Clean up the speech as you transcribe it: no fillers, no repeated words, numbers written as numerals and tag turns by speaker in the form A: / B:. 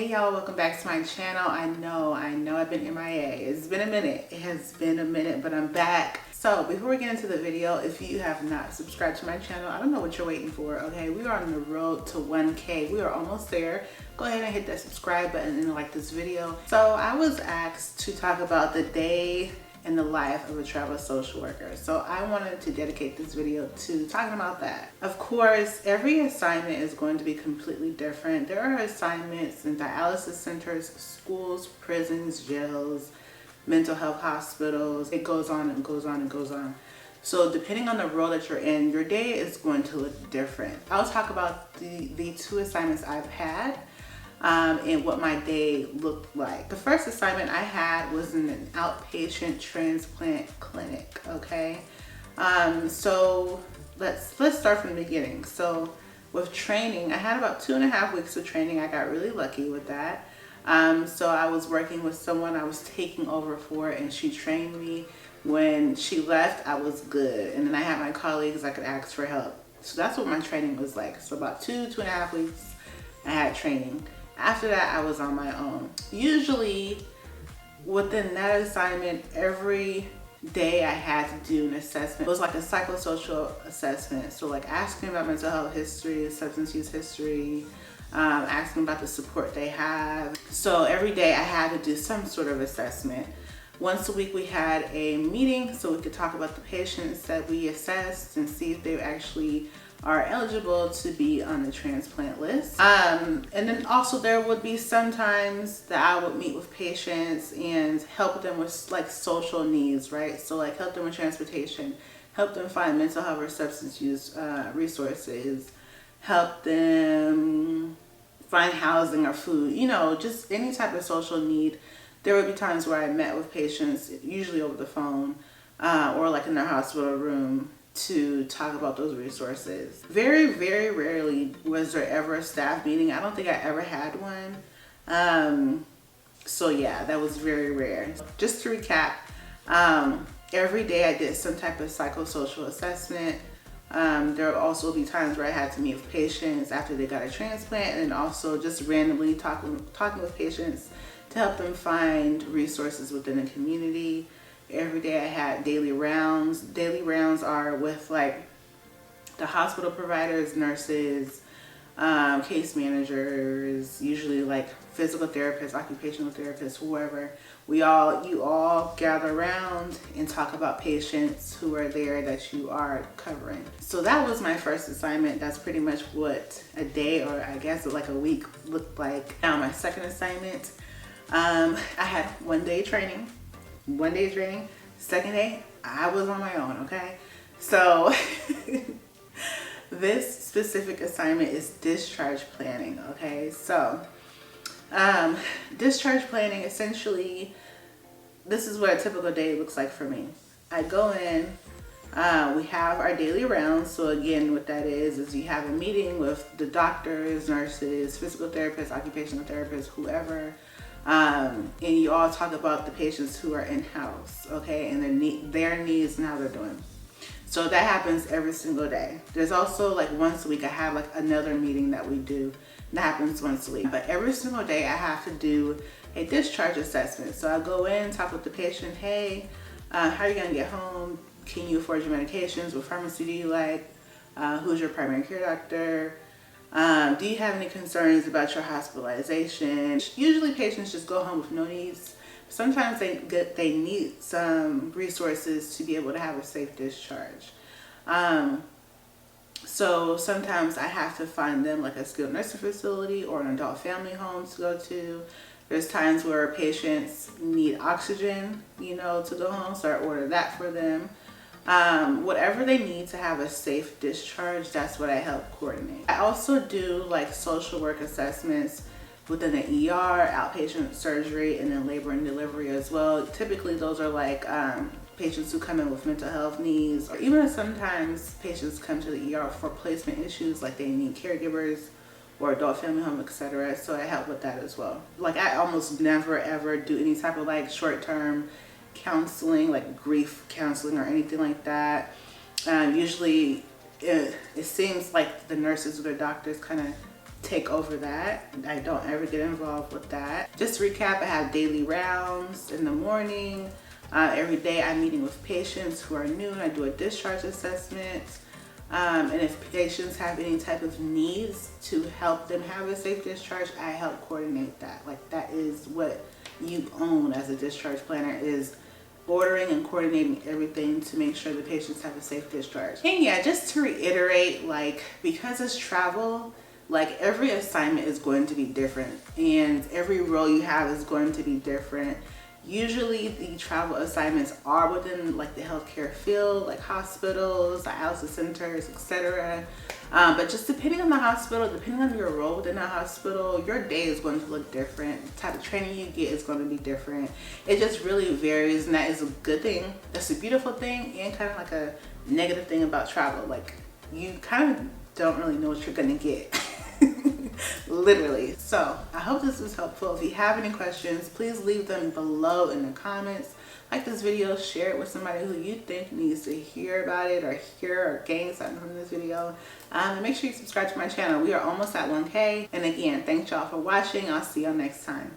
A: Hey y'all, welcome back to my channel. I know I've been MIA. It's been a minute. It has been a minute, but I'm back. So before we get into the video, if you have not subscribed to my channel, I don't know what you're waiting for, okay? We are on the road to 1K. We are almost there. Go ahead and hit that subscribe button and like this video. So I was asked to talk about the day in the life of a travel social worker. So I wanted to dedicate this video to talking about that. Of course, every assignment is going to be completely different. There are assignments in dialysis centers, schools, prisons, jails, mental health hospitals. It goes on and goes on and goes on. So depending on the role that you're in, your day is going to look different. I'll talk about the two assignments I've had and what my day looked like. The first assignment I had was in an outpatient transplant clinic, okay? So let's start from the beginning. So with training, I had about 2.5 weeks of training. I got really lucky with that. So I was working with someone I was taking over for, and she trained me. When she left, I was good. And then I had my colleagues I could ask for help. So that's what my training was like. So about 2.5 weeks, I had training. After that, I was on my own. Usually within that assignment, every day I had to do an assessment. It was like a psychosocial assessment. So like asking about mental health history, substance use history, asking about the support they have. So every day I had to do some sort of assessment. Once a week we had a meeting so we could talk about the patients that we assessed and see if they actually are eligible to be on the transplant list. And then also there would be sometimes that I would meet with patients and help them with like social needs, right? So like help them with transportation, help them find mental health or substance use resources, help them find housing or food, you know, just any type of social need. There would be times where I met with patients, usually over the phone or like in their hospital room, to talk about those resources. Very, very rarely was there ever a staff meeting. I don't think I ever had one. So yeah, that was very rare. Just to recap, every day I did some type of psychosocial assessment. There would also be times where I had to meet with patients after they got a transplant, and also just randomly talking with patients to help them find resources within the community. Every day I had daily rounds. Daily rounds are with like the hospital providers, nurses, case managers, usually like physical therapists, occupational therapists, whoever. You all gather around and talk about patients who are there that you are covering. So that was my first assignment. That's pretty much what a day, or I guess like a week, looked like. Now my second assignment, I had 1 day training. Second day, I was on my own, okay? So this specific assignment is discharge planning, okay? So discharge planning, essentially, this is what a typical day looks like for me. I go in, we have our daily rounds. So again, what that is you have a meeting with the doctors, nurses, physical therapists, occupational therapists, whoever, and you all talk about the patients who are in-house, okay, and their needs and how they're doing. So that happens every single day. There's also like once a week I have like another meeting that we do. That happens once a week. But every single day I have to do a discharge assessment. So I go in, talk with the patient. Hey, how are you gonna get home? Can you afford your medications? What pharmacy do you like? Who's your primary care doctor? Do you have any concerns about your hospitalization? Usually patients just go home with no needs. Sometimes they need some resources to be able to have a safe discharge. So sometimes I have to find them like a skilled nursing facility or an adult family home to go to. There's times where patients need oxygen, you know, to go home, so I order that for them. Whatever they need to have a safe discharge, that's what I help coordinate. I also do like social work assessments within the ER, outpatient surgery, and then labor and delivery as well. Typically those are like patients who come in with mental health needs, or even sometimes patients come to the ER for placement issues, like they need caregivers or adult family home, etc. So I help with that as well. Like I almost never ever do any type of like short-term counseling, like grief counseling or anything like that. Usually it seems like the nurses or the doctors kind of take over that. I don't ever get involved with that. Just to recap, I have daily rounds in the morning. Every day I'm meeting with patients who are new and I do a discharge assessment. And if patients have any type of needs to help them have a safe discharge, I help coordinate that. Like, that is what you own as a discharge planner, is ordering and coordinating everything to make sure the patients have a safe discharge. And yeah, just to reiterate, like, because it's travel, like, every assignment is going to be different and every role you have is going to be different. Usually the travel assignments are within like the healthcare field, like hospitals, dialysis centers, etc. But just depending on the hospital, depending on your role within the hospital, your day is going to look different. The type of training you get is going to be different. It just really varies, and that is a good thing. That's a beautiful thing, and kind of like a negative thing about travel. Like, you kind of don't really know what you're gonna get. Literally. So I hope this was helpful. If you have any questions, please leave them below in the comments. Like this video, share it with somebody who you think needs to hear about it, or hear or gain something from this video. And make sure you subscribe to my channel. We are almost at 1K. And again, thanks y'all for watching. I'll see y'all next time.